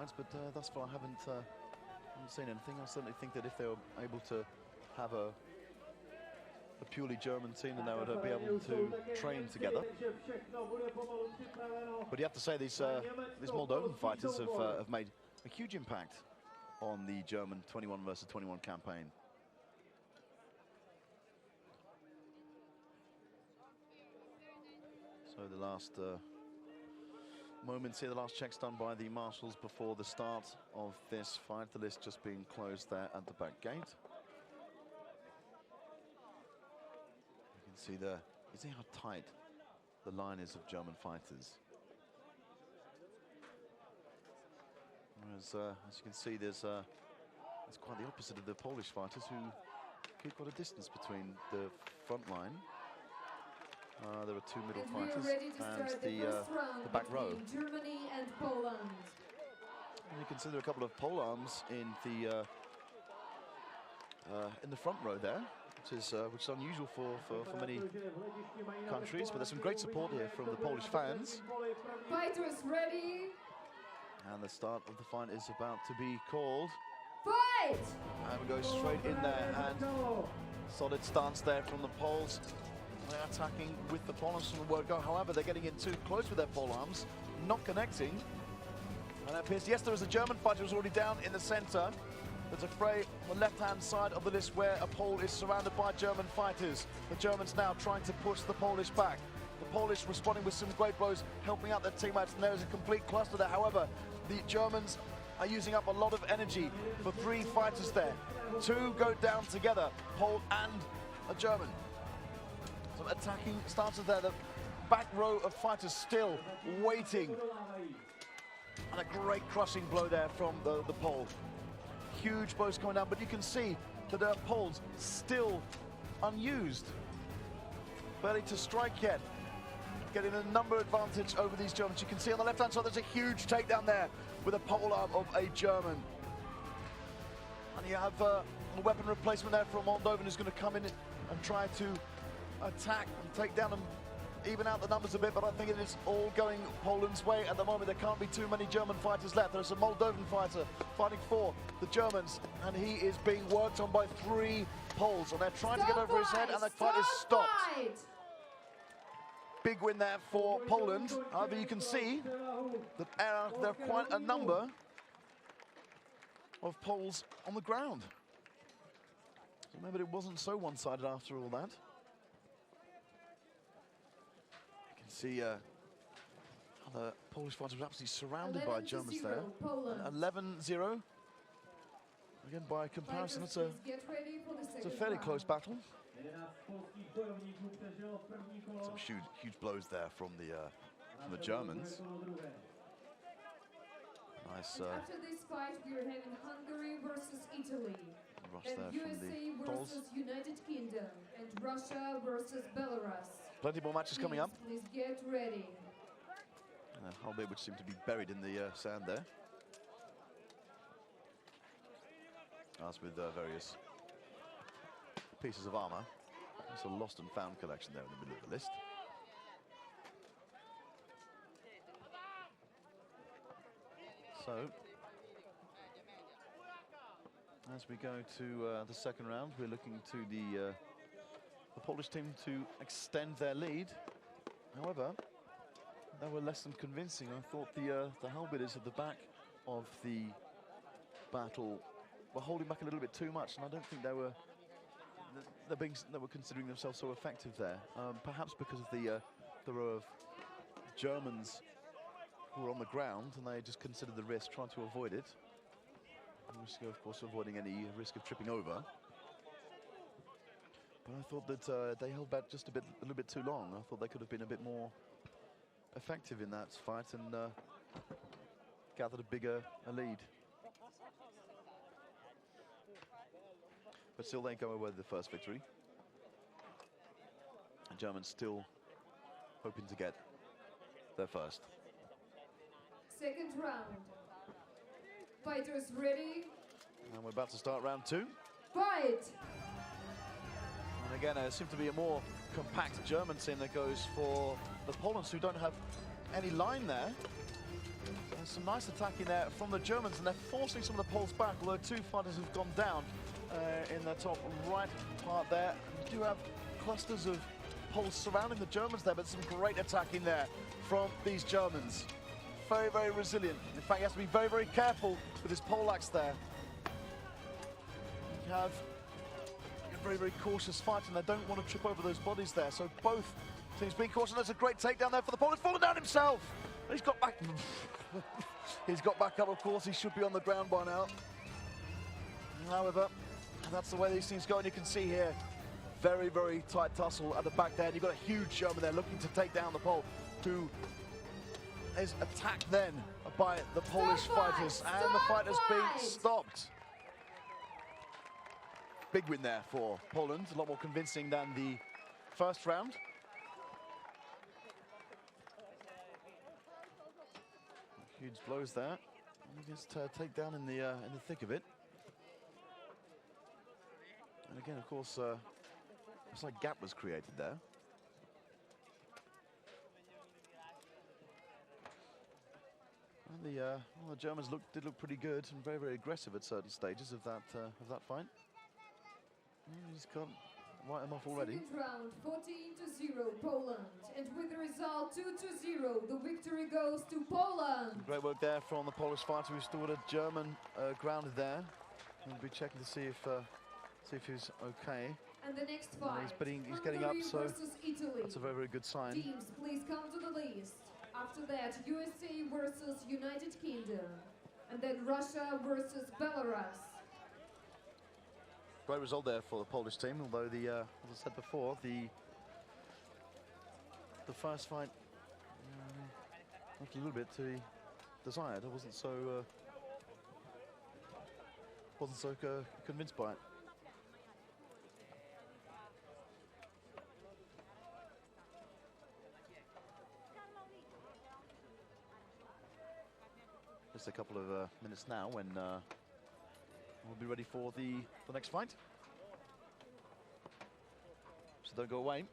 fights, but thus far I haven't seen anything. I certainly think that if they were able to have a purely German team, then they would be able to train together. But you have to say these Moldovan fighters have made a huge impact on the German 21 versus 21 campaign. So the last moments here, the last checks done by the marshals before the start of this fight. The list just being closed there at the back gate. You can see there, you see how tight the line is of German fighters. Whereas, as you can see, there's quite the opposite of the Polish fighters, who keep quite a distance between the front line. There are two middle fighters and the back row. Germany and Poland. And you can see there are a couple of pole arms in the front row there, which is unusual for many countries. But there's some great support here from the Polish fans. Fighters ready. And the start of the fight is about to be called. Fight! And we go straight in there, and solid stance there from the Poles. They're attacking with the polearms from the word go. However, they're getting in too close with their polearms, not connecting. And it appears, yes, there is a German fighter who's already down in the center. There's a fray on the left-hand side of the list where a Pole is surrounded by German fighters. The Germans now trying to push the Polish back. The Polish responding with some great blows, helping out their teammates, and there is a complete cluster there. However, the Germans are using up a lot of energy for three fighters there. Two go down together, Pole and a German. Some attacking starters there. The back row of fighters still waiting. And a great crushing blow there from the Pole. Huge blows coming down, but you can see that the Poles still unused. Barely to strike yet. Getting a number advantage over these Germans. You can see on the left-hand side there's a huge takedown there with a pole arm of a German. And you have a weapon replacement there for a Moldovan who's going to come in and try to attack and take down and even out the numbers a bit, but I think it is all going Poland's way at the moment. There can't be too many German fighters left. There's a Moldovan fighter fighting for the Germans, and he is being worked on by three Poles, and they're trying to get over his head, and the fight is stopped. Big win there for Poland. However, you can see that there are quite a number of Poles on the ground. So maybe it wasn't so one-sided after all that. You can see how the Polish fighter was absolutely surrounded by Germans there. 11-0. Again, by comparison, it's a fairly close battle. Some huge blows there from the Germans. Nice. After this fight, we are having Hungary versus Italy, and USA versus United Kingdom, and Russia versus Belarus. Plenty more matches coming up. Please get ready. And a whole bit which seemed to be buried in the sand there. As with various pieces of armor. It's a lost and found collection there in the middle of the list. So, as we go to the second round, we're looking to the Polish team to extend their lead. However, they were less than convincing. I thought the halberdiers at the back of the battle were holding back a little bit too much, and I don't think they were considering themselves so effective there. Perhaps because of the row of Germans who were on the ground, and they just considered the risk, trying to avoid it. And risk, of course, avoiding any risk of tripping over. But I thought that they held back just a little bit too long. I thought they could have been a bit more effective in that fight and gathered a bigger lead. But still, they go away with the first victory. The Germans still hoping to get their first. Second round. Fighters ready. And we're about to start round two. Fight! And again, there seems to be a more compact German team that goes for the Poles, who don't have any line there. some nice attacking there from the Germans, and they're forcing some of the Poles back, although two fighters have gone down in the top right part there. You do have clusters of Poles surrounding the Germans there, but some great attacking there from these Germans. Very, very resilient. In fact, you have to be very, very careful with his poleaxe there. You have a very, very cautious fight, and they don't want to trip over those bodies there. So both teams being cautious. There's a great takedown there for the Pole. He's fallen down himself. He's got back. He's got back up, of course. He should be on the ground by now. However, that's the way these things go, and you can see here, very, very tight tussle at the back there. And you've got a huge German there looking to take down the Pole, who is attacked then by the Polish fighters, and the fight has been stopped. Big win there for Poland, a lot more convincing than the first round. Huge blows there. Just take down in the thick of it. And again, of course, it's like gap was created there. And the Germans did look pretty good and very, very aggressive at certain stages of that fight. He's got white him off already. Second round, 14-0 Poland, and with the result 2-0, the victory goes to Poland. Great work there from the Polish fighter who stood a German grounded there. We'll be checking to see if he's okay. And the next fight, he's getting up, so Italy. that's a very, very good sign. Teams, please come to the list. After that, USA versus United Kingdom, and then Russia versus Belarus. Great result there for the Polish team, although as I said before, the first fight left a little bit to be desired. I wasn't so convinced by it. Just a couple of minutes now when we'll be ready for the next fight. So don't go away.